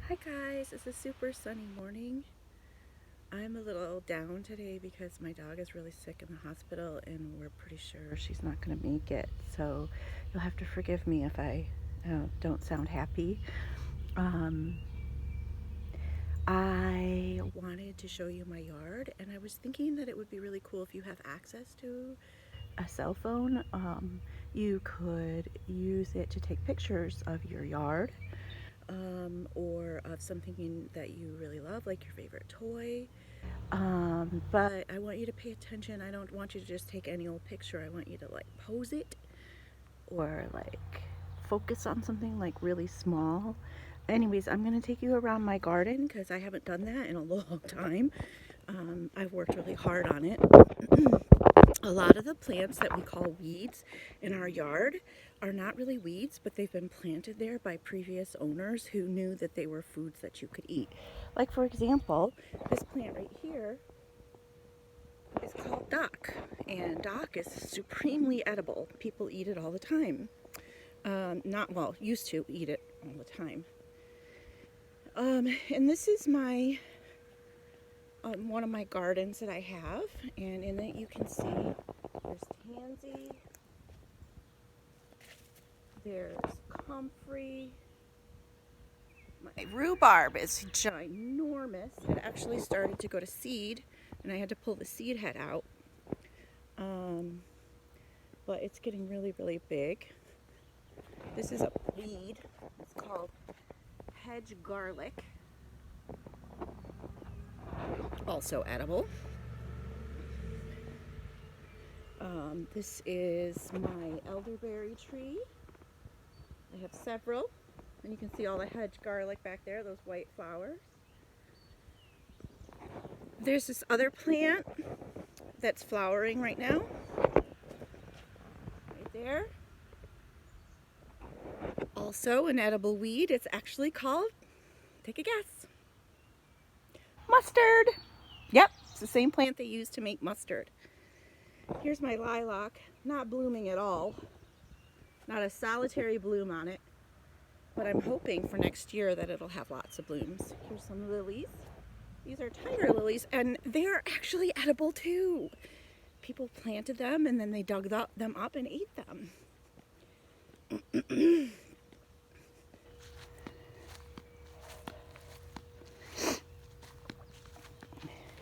Hi guys, it's a super sunny morning. I'm a little down today because my dog is really sick in the hospital and we're pretty sure she's not going to make it. So you'll have to forgive me if I don't sound happy. Um, I wanted to show you my yard and I was thinking that it would be really cool if you have access to a cell phone. You could use it to take pictures of your yard or of something that you really love, like your favorite toy. But I want you to pay attention. I don't want you to just take any old picture. I want you to like pose it or like focus on something like really small. Anyways, I'm going to take you around my garden because I haven't done that in a long time. I've worked really hard on it. A lot of the plants that we call weeds in our yard are not really weeds, but they've been planted there by previous owners who knew that they were foods that you could eat. Like, for example, this plant right here is called dock, and dock is supremely edible. People eat it all the time. Not well, used to eat it all the time. And this is my one of my gardens that I have, and in it you can see there's tansy, there's comfrey. My rhubarb is ginormous. It actually started to go to seed, and I had to pull the seed head out. Um, but it's getting really, really big. This is a weed. It's called hedge garlic, also edible. This is my elderberry tree. I have several, and you can see all the hedge garlic back there, those white flowers. There's this other plant that's flowering right now, right there. Also an edible weed. It's actually called, take a guess, mustard. Yep, it's the same plant they use to make mustard. Here's my lilac, not blooming at all. Not a solitary bloom on it, but I'm hoping for next year that it'll have lots of blooms. Here's some lilies. These are tiger lilies, and they're actually edible too. People planted them and then they dug them up and ate them.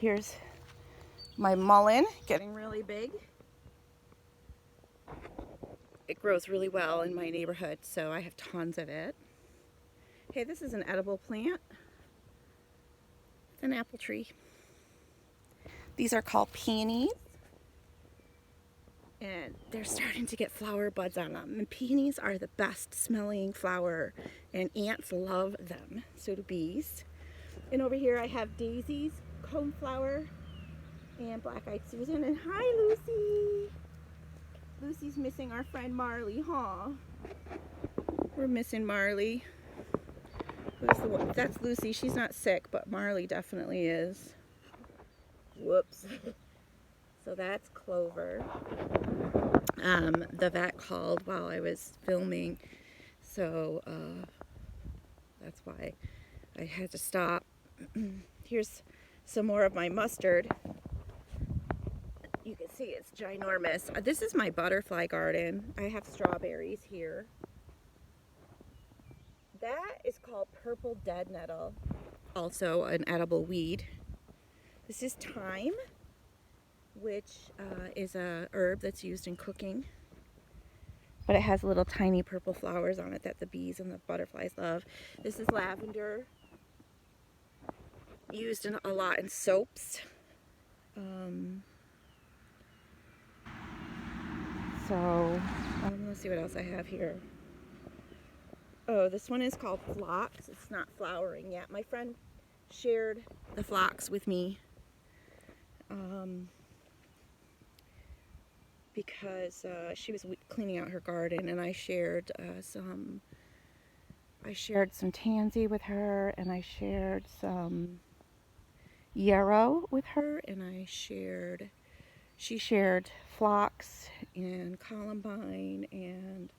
Here's my mullein, getting really big. It grows really well in my neighborhood, so I have tons of it. Hey, this is an edible plant. It's an apple tree. These are called peonies, and they're starting to get flower buds on them. And peonies are the best smelling flower, and ants love them. So do bees. And over here I have daisies, coneflower, and black-eyed Susan. And hi, Lucy. Lucy's missing our friend Marley, huh? We're missing Marley. Who's the one? That's Lucy. She's not sick, but Marley definitely is. Whoops. So that's Clover. The vet called while I was filming, so that's why I had to stop. Here's some more of my mustard. You can see it's ginormous. This is my butterfly garden. I have strawberries here. That is called purple dead nettle, also an edible weed. This is thyme, which is a herb that's used in cooking. But it has little tiny purple flowers on it that the bees and the butterflies love. This is lavender, used a lot in soaps. Let's see what else I have here. Oh, this one is called phlox. It's not flowering yet. My friend shared the phlox with me because she was cleaning out her garden, and I shared some tansy with her, and I shared some yarrow with her, and she shared phlox and columbine and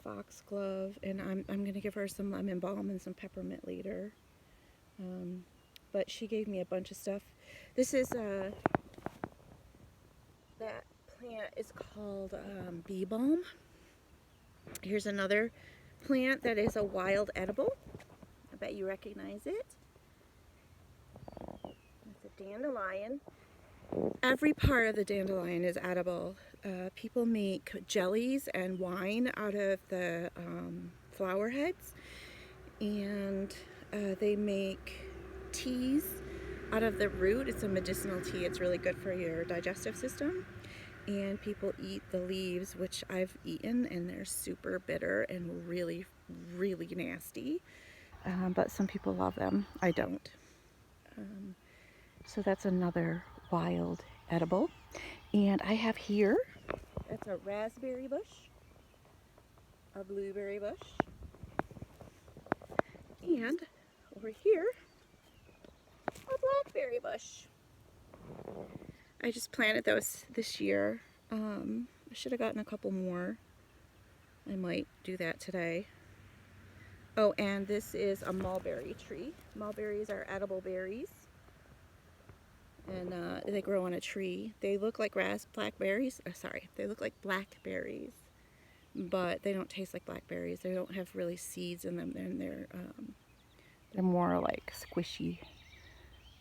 foxglove, and I'm gonna give her some lemon balm and some peppermint later. But she gave me a bunch of stuff. This is that plant is called bee balm. Here's another plant that is a wild edible. I bet you recognize it. It's a dandelion. Every part of the dandelion is edible. People make jellies and wine out of the flower heads, and they make teas out of the root. It's a medicinal tea. It's really good for your digestive system. And people eat the leaves, which I've eaten, and they're super bitter and really, really nasty. But some people love them. I don't. So that's another wild edible. And I have here, that's a raspberry bush, a blueberry bush, and over here, a blackberry bush. I just planted those this year. I should have gotten a couple more. I might do that today. Oh, and this is a mulberry tree. Mulberries are edible berries, and they grow on a tree. They look like blackberries. They look like blackberries, but they don't taste like blackberries. They don't have really seeds in them. They're more like squishy.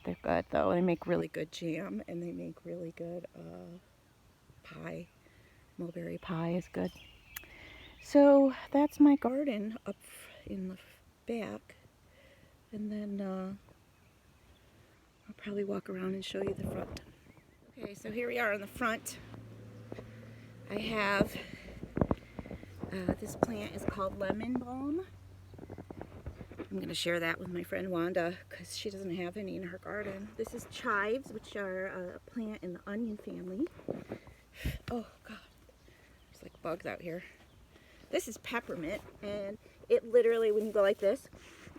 They're good though. They make really good jam, and they make really good pie. Mulberry pie is good. So that's my garden up in the back, and then I'll probably walk around and show you the front. Okay, so here we are in the front. I have this plant is called lemon balm. I'm going to share that with my friend Wanda because she doesn't have any in her garden. This is chives, which are a plant in the onion family. Oh God, there's like bugs out here. This is peppermint, and it literally, when you go like this,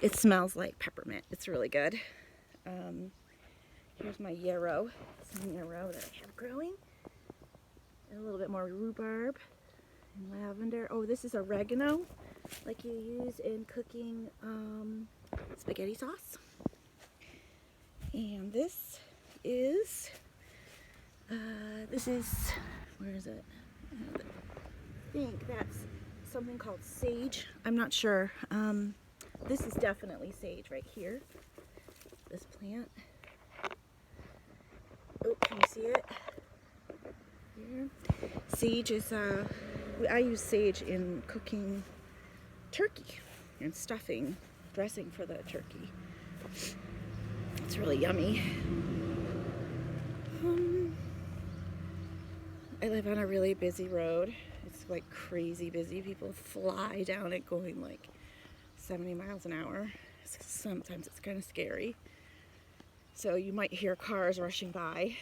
it smells like peppermint. It's really good. Here's my yarrow, some yarrow that I have growing. And a little bit more rhubarb and lavender. Oh, this is oregano, like you use in cooking spaghetti sauce. And this is, where is it? I think that's something called sage. I'm not sure. This is definitely sage right here. This plant. Oh, can you see it? Here. Sage is, I use sage in cooking turkey and stuffing, dressing for the turkey. It's really yummy. I live on a really busy road. It's like crazy busy. People fly down it going like 70 miles an hour. Sometimes it's kind of scary. So you might hear cars rushing by.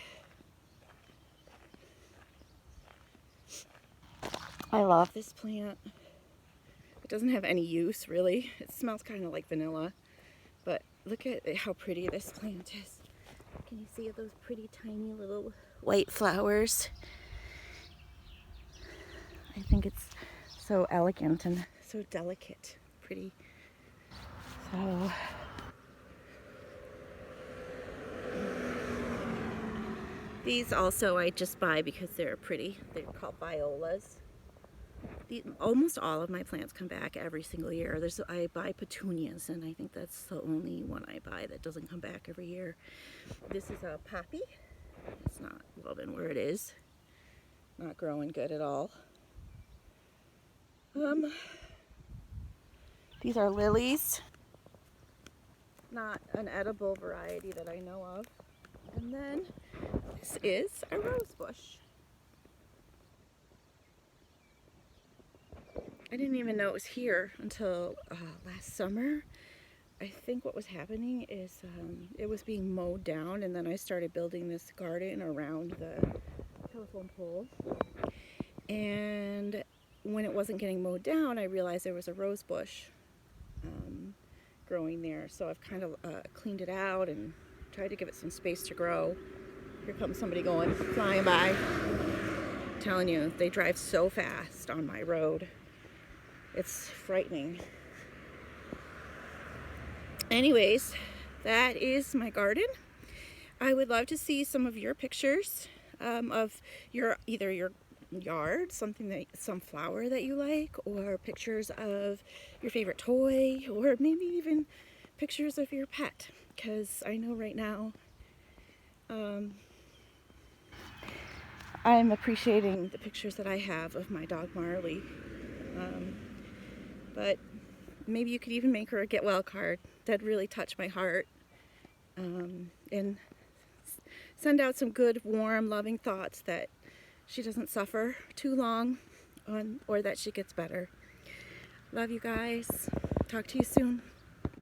I love this plant. It doesn't have any use really. It smells kind of like vanilla. But look at how pretty this plant is. Can you see those pretty tiny little white flowers? I think it's so elegant and so delicate, pretty. So these also I just buy because they're pretty. They're called violas. Almost all of my plants come back every single year. I buy petunias, and I think that's the only one I buy that doesn't come back every year. This is a poppy. It's not loving where it is. Not growing good at all. These are lilies. Not an edible variety that I know of. And then this is a rose bush. I didn't even know it was here until last summer. I think what was happening is it was being mowed down, and then I started building this garden around the telephone pole. And when it wasn't getting mowed down, I realized there was a rose bush growing there. So I've kind of cleaned it out and tried to give it some space to grow. Here comes somebody flying by. I'm telling you, they drive so fast on my road. It's frightening. Anyways, that is my garden. I would love to see some of your pictures of either your yard, some flower that you like, or pictures of your favorite toy, or maybe even pictures of your pet, because I know right now I'm appreciating the pictures that I have of my dog Marley, but maybe you could even make her a get well card. That'd really touch my heart, and send out some good, warm, loving thoughts that she doesn't suffer too long or that she gets better. Love you guys. Talk to you soon.